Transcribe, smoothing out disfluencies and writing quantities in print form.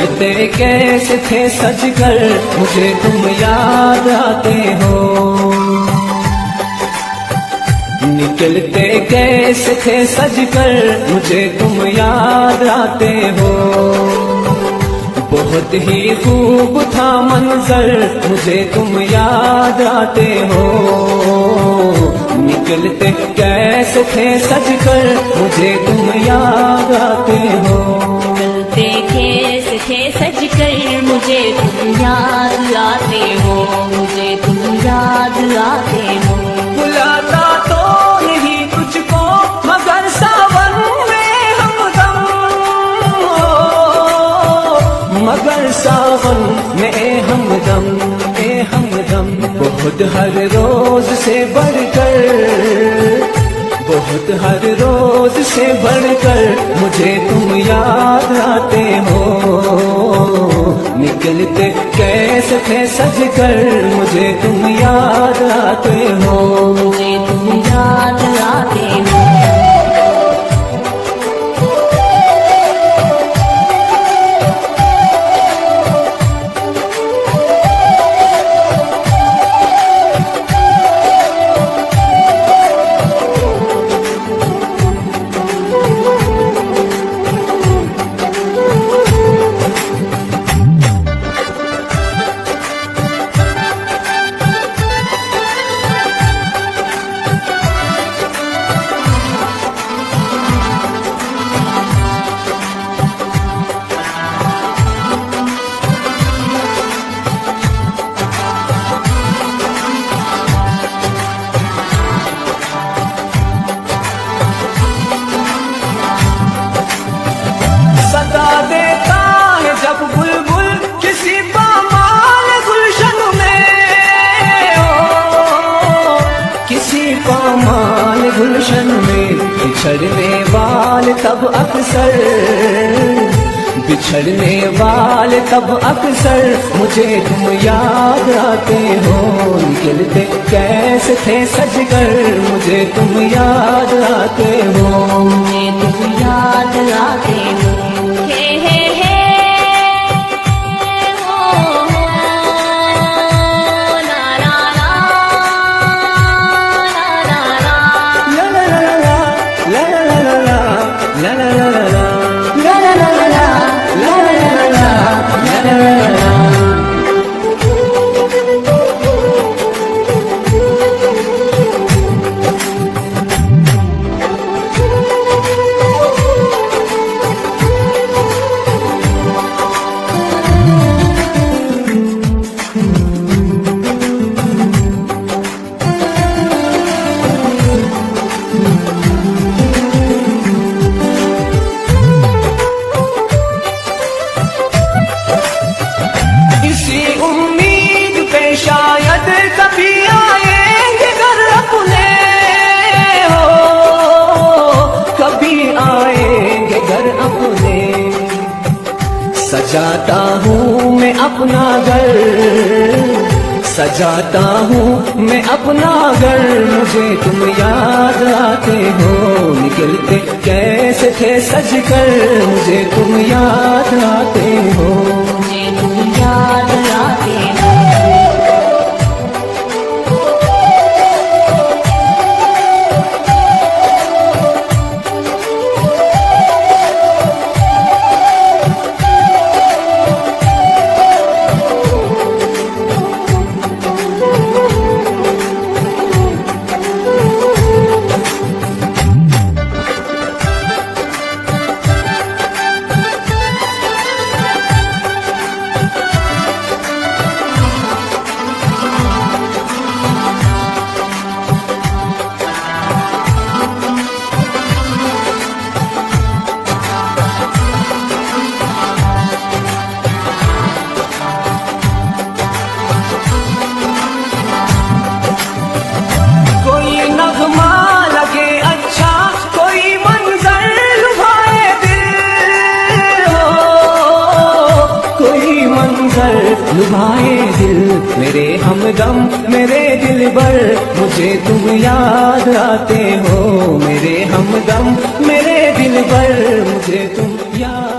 निकलते कैसे थे सजकर मुझे तुम याद आते हो। निकलते कैसे थे सजकर मुझे तुम याद आते हो। बहुत ही खूब था मंजर मुझे तुम याद आते हो। निकलते कैसे थे सजकर मुझे तुम याद आते हो। निकलते कैसे थे सजकर मुझे तुम याद आते हो। मुझे तुम याद आते हो। बुलाता तो नहीं तुझको मगर सावन में हमदम, मगर सावन में हमदम हमदम। बहुत हर रोज से बढ़कर, बहुत हर रोज से बढ़कर मुझे तुम याद आते हो। निकलते कैसे थे सजकर मुझे तुम याद आते हो। मुझे तुम याद आते हो। गुलशन में बिछड़ने वाले तब अक्सर, बिछड़ने वाले तब अक्सर मुझे तुम याद आते हो। निकलते कैसे थे सजकर मुझे तुम याद आते हो। मुझे तुम याद आते हो। शायद कभी आएंगे घर अपने हो, कभी आएंगे घर अपने। सजाता हूँ मैं अपना घर, सजाता हूँ मैं अपना घर मुझे तुम याद आते हो। निकलते कैसे थे सजकर मुझे तुम याद आते हो। मुझे तुम याद आते हो। लुभाए दिल मेरे हमदम मेरे दिल भर मुझे तुम याद आते हो। मेरे हमदम मेरे दिल भर मुझे तुम याद